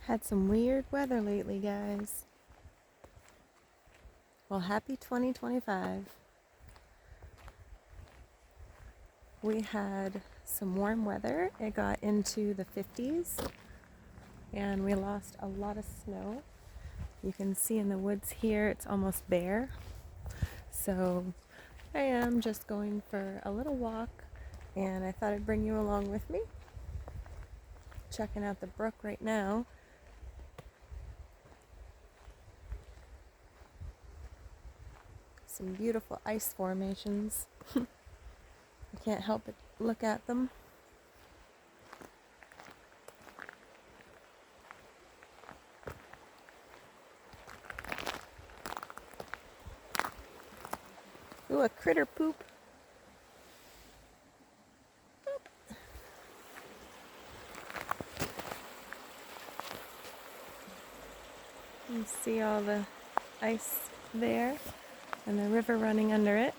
Had some weird weather lately, guys. Well, happy 2025. We had some warm weather. It got into the 50s and we lost a lot of snow. You can see in the woods here it's almost bare. So I am just going for a little walk and I thought I'd bring you along with me. Checking out the brook right now. Some beautiful ice formations. I can't help but look at them. Ooh, a critter poop. You can see all the ice there and the river running under it.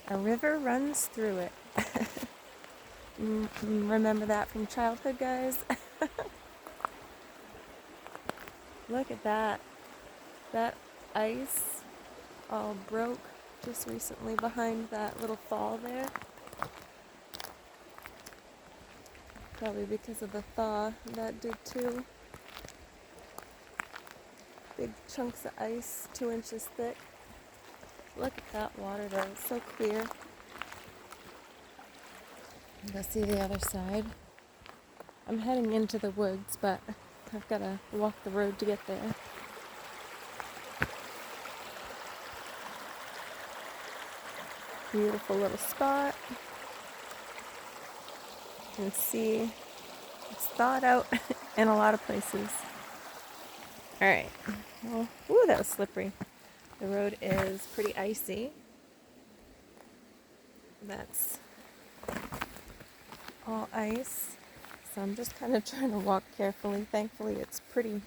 A river runs through it. Remember that from childhood, guys? Look at that. That ice all broke just recently behind that little fall there. Probably because of the thaw that did too. Big chunks of ice, 2 inches thick. Look at that water though, it's so clear. Go see the other side. I'm heading into the woods, but I've got to walk the road to get there. Beautiful little spot. You can see it's thawed out in a lot of places. Alright, well, ooh, that was slippery. The road is pretty icy. That's all ice. So I'm just kind of trying to walk carefully. Thankfully, it's pretty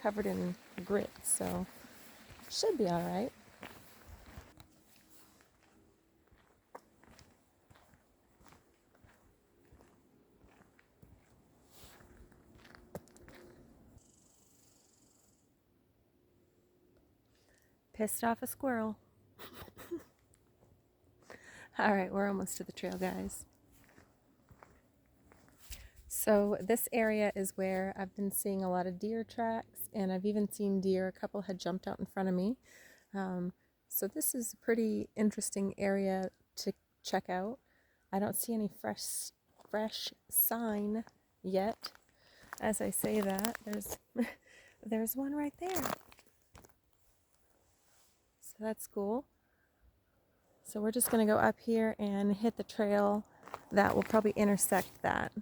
covered in grit, so it should be all right. Pissed off a squirrel. All right, we're almost to the trail, guys. So this area is where I've been seeing a lot of deer tracks, and I've even seen deer. A couple had jumped out in front of me. So this is a pretty interesting area to check out. I don't see any fresh sign yet. As I say that, there's one right there. So that's cool. So we're just going to go up here and hit the trail that will probably intersect that.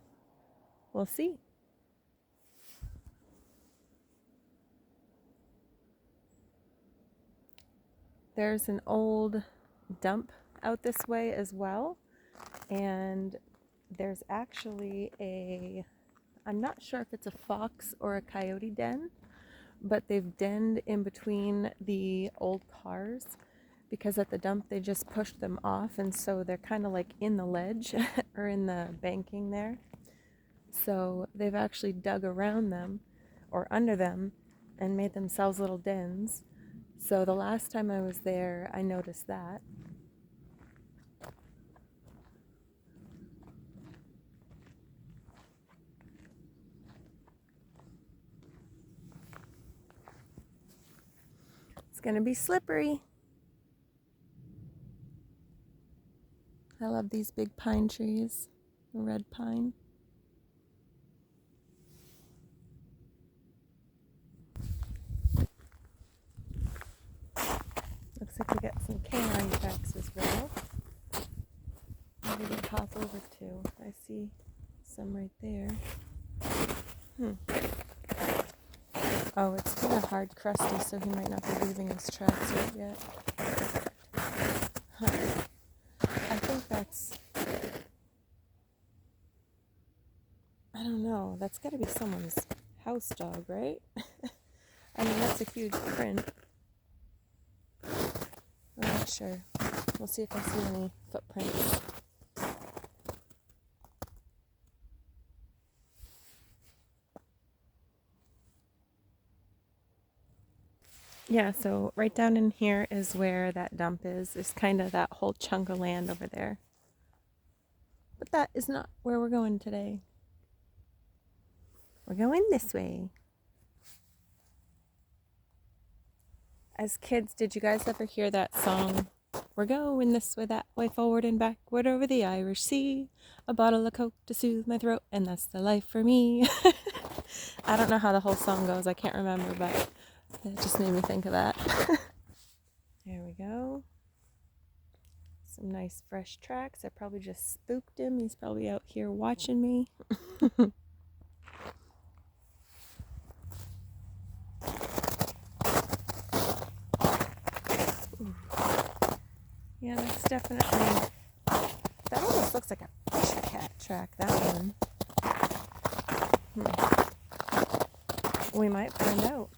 We'll see. There's an old dump out this way as well. And there's actually I'm not sure if it's a fox or a coyote den, but they've denned in between the old cars because at the dump they just pushed them off, and so they're kind of like in the ledge or in the banking there. So they've actually dug around them or under them and made themselves little dens. So the last time I was there, I noticed that. It's gonna be slippery. I love these big pine trees, the red pine. Looks like we got some canine tracks as well. Maybe we can hop over to. I see some right there. Oh, it's kind of hard crusty, so he might not be leaving his tracks right yet. I think that's, I don't know, that's got to be someone's house dog, right? I mean, that's a huge print. I'm not sure. We'll see if I see any footprints. Yeah, so right down in here is where that dump is. It's kind of that whole chunk of land over there. But that is not where we're going today. We're going this way. As kids, did you guys ever hear that song? We're going this way, that way, forward and backward over the Irish Sea. A bottle of Coke to soothe my throat, and that's the life for me. I don't know how the whole song goes. I can't remember, but it just made me think of that. There we go. Some nice fresh tracks. I probably just spooked him. He's probably out here watching me. Yeah, that's definitely... That almost looks like a fish cat track, that one. We might find out.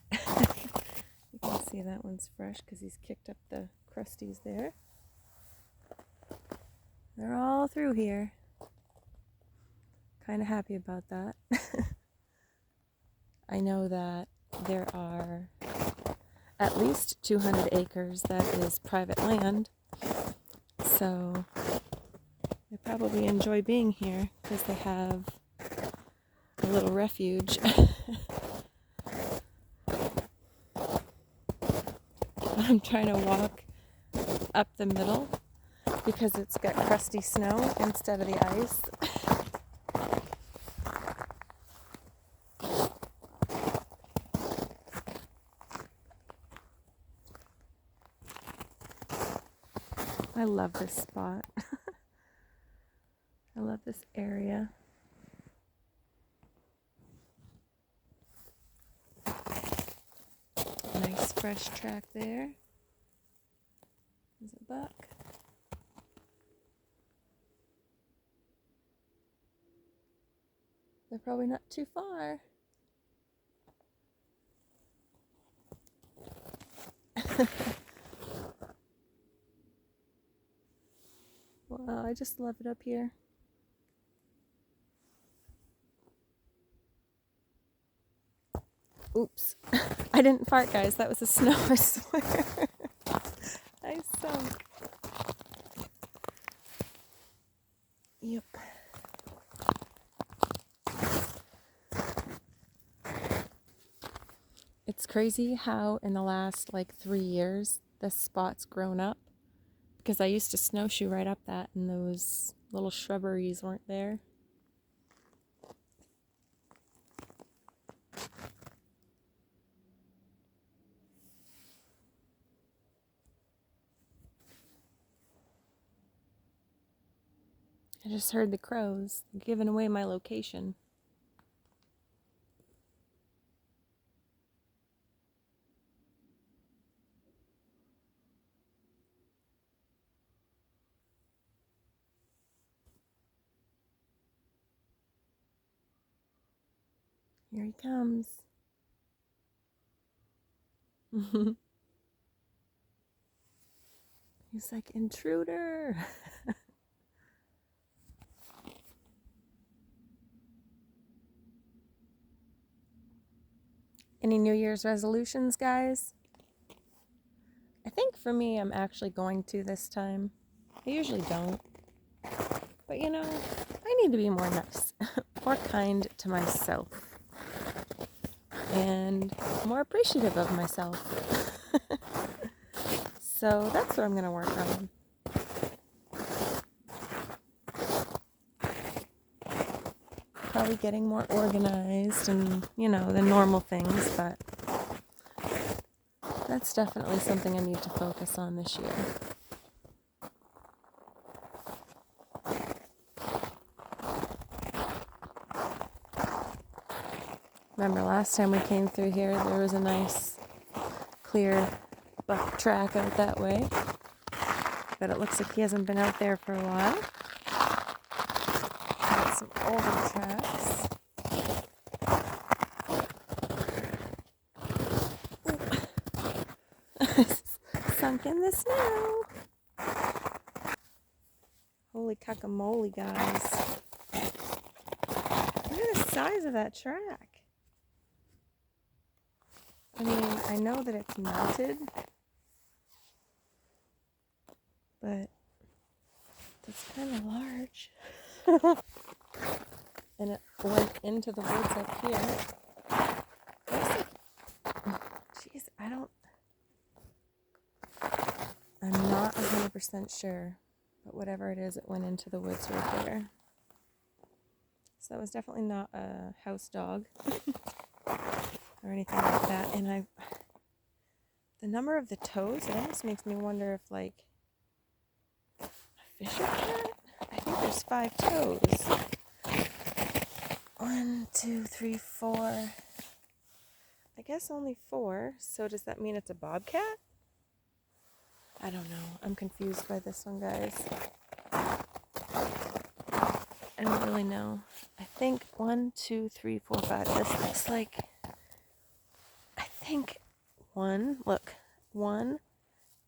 You can see that one's fresh because he's kicked up the crusties there. They're all through here. Kind of happy about that. I know that there are at least 200 acres that is private land. So they probably enjoy being here because they have a little refuge. I'm trying to walk up the middle because it's got crusty snow instead of the ice. I love this spot. I love this area. Nice fresh track there. There's a buck. They're probably not too far. Wow, I just love it up here. Oops. I didn't fart, guys. That was the snow, I swear. I sunk. Yep. It's crazy how in the last 3 years this spot's grown up. Because I used to snowshoe right up that and those little shrubberies weren't there. I just heard the crows giving away my location. Here he comes. He's like, intruder. Any New Year's resolutions, guys? I think for me, I'm actually going to this time. I usually don't. But you know, I need to be more nice, more kind to myself, and more appreciative of myself. So that's what I'm going to work on. Probably getting more organized and, the normal things, but that's definitely something I need to focus on this year. Remember last time we came through here, there was a nice clear buck track out that way, but it looks like he hasn't been out there for a while. Got some older tracks. Sunk in the snow. Holy cacamole, guys. Look at the size of that track. I mean, I know that it's mounted, but that's kind of large. And it went into the woods up here. Jeez, I'm not 100% sure, but whatever it is, it went into the woods right there. So that was definitely not a house dog or anything like that. And the number of the toes, it almost makes me wonder if, like, a fisher cat? I think there's 5 toes. 1, 2, 3, 4. I guess only 4. So does that mean it's a bobcat? I don't know. I'm confused by this one, guys. I don't really know. I think 1, 2, 3, 4, 5. This looks like, I think 1,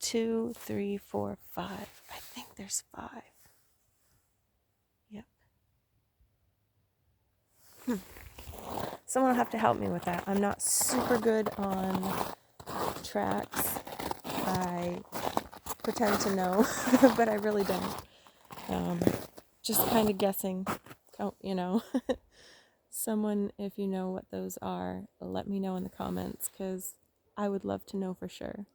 2, 3, 4, 5. I think there's 5. Yep. Someone will have to help me with that. I'm not super good on tracks. I pretend to know, but I really don't. Just kind of guessing, you know. Someone, if you know what those are, let me know in the comments, because I would love to know for sure.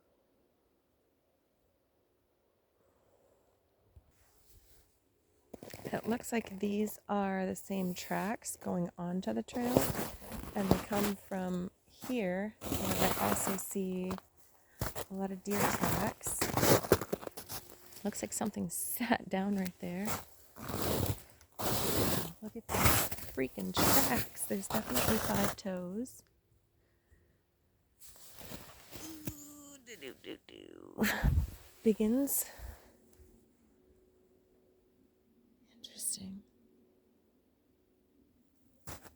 It looks like these are the same tracks going onto the trail, and they come from here, and I also see a lot of deer tracks. Looks like something sat down right there. Wow, look at these freaking tracks. There's definitely 5 toes. Biggins. Interesting.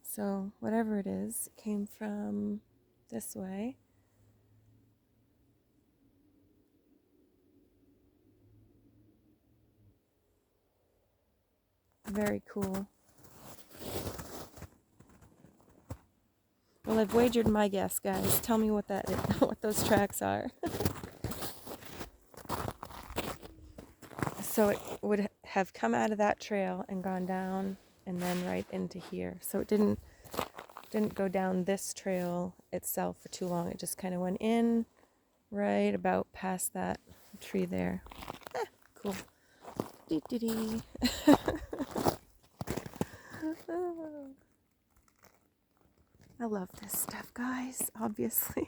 So whatever it is, it came from this way. Very cool. Well, I've wagered my guess, guys. Tell me what that is, what those tracks are. So it would have come out of that trail and gone down and then right into here. So it didn't go down this trail itself for too long. It just kind of went in right about past that tree there. Cool. Dee-dee-dee. I love this stuff, guys, obviously.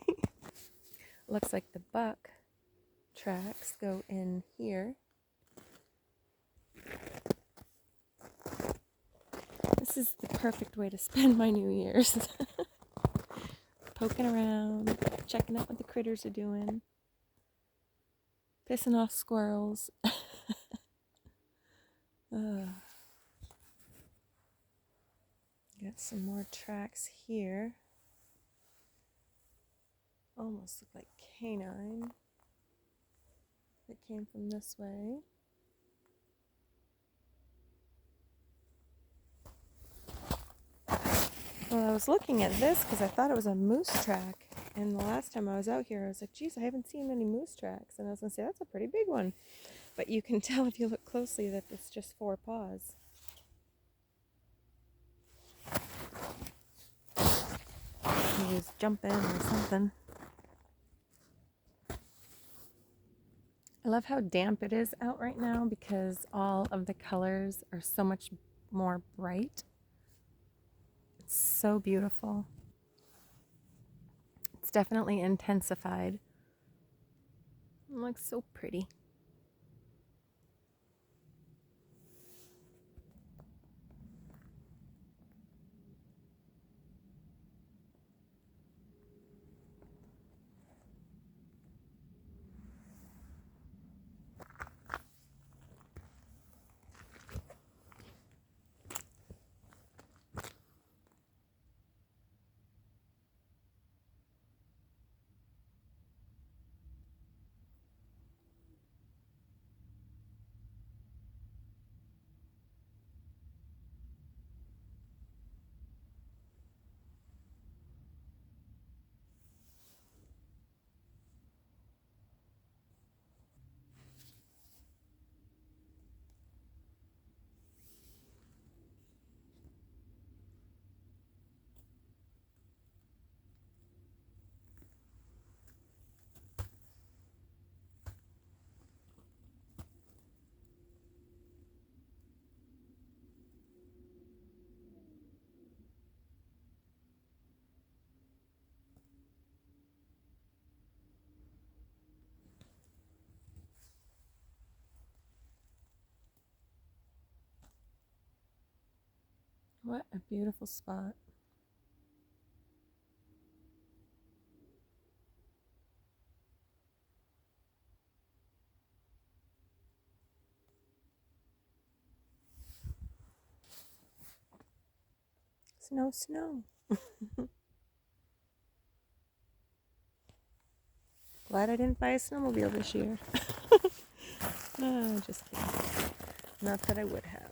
Looks like the buck tracks go in here. This is the perfect way to spend my New Year's. Poking around, checking out what the critters are doing, pissing off squirrels. Got some more tracks here. Almost look like canine. It came from this way. Well, I was looking at this because I thought it was a moose track. And the last time I was out here, I was like, geez, I haven't seen any moose tracks. And I was going to say, that's a pretty big one. But you can tell if you look closely that it's just 4 paws. He was jumping or something. I love how damp it is out right now because all of the colors are so much more bright. It's so beautiful. It's definitely intensified. It looks so pretty. What a beautiful spot. Snow, snow. Glad I didn't buy a snowmobile this year. Just kidding. Not that I would have.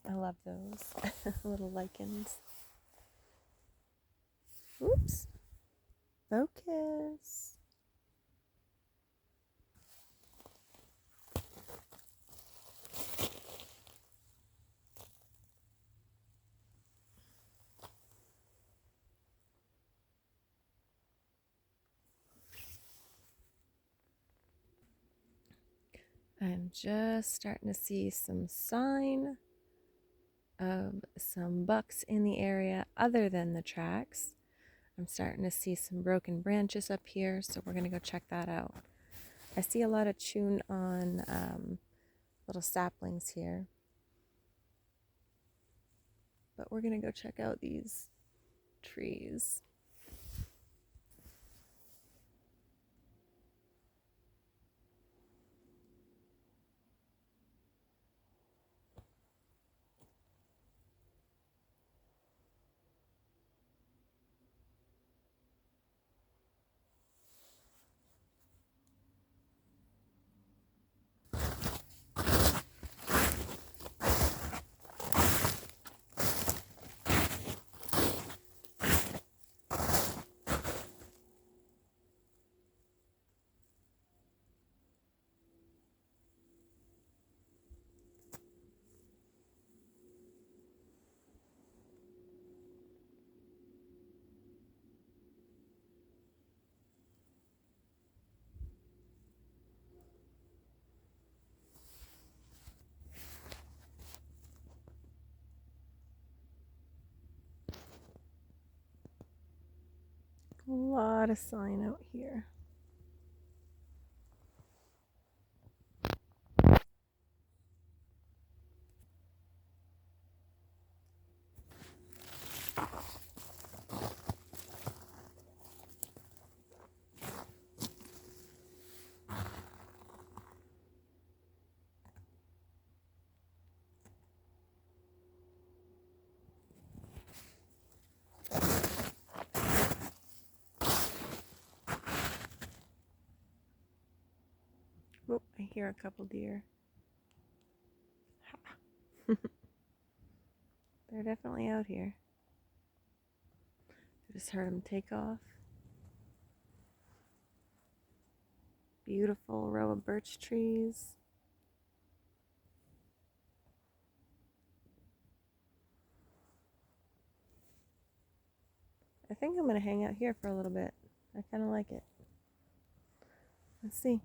I love those little lichens. Oops. Focus. I'm just starting to see some sign of some bucks in the area other than the tracks. I'm starting to see some broken branches up here, so we're going to go check that out. I see a lot of chewed on little saplings here. But we're going to go check out these trees. A lot of sign out here. Oh, I hear a couple deer. They're definitely out here. I just heard them take off. Beautiful row of birch trees. I think I'm going to hang out here for a little bit. I kind of like it. Let's see.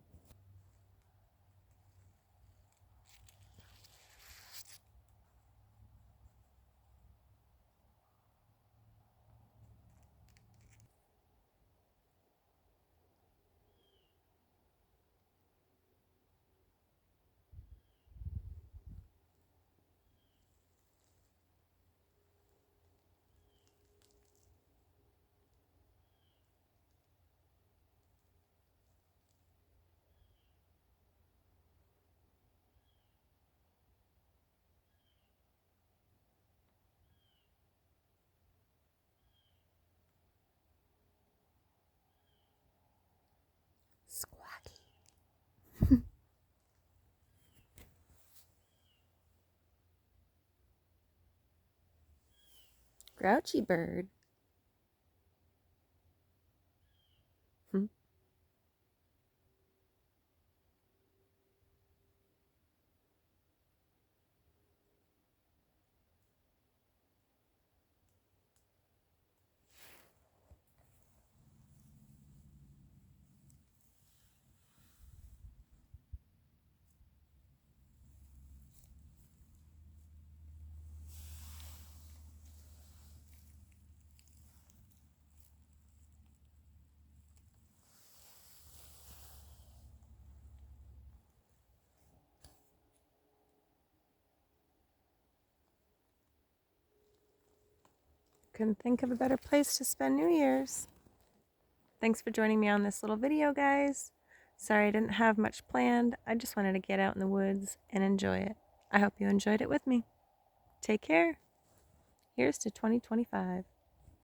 Squawky. Grouchy bird. Couldn't think of a better place to spend New Year's. Thanks for joining me on this little video, guys. Sorry I didn't have much planned. I just wanted to get out in the woods and enjoy it. I hope you enjoyed it with me. Take care. Here's to 2025.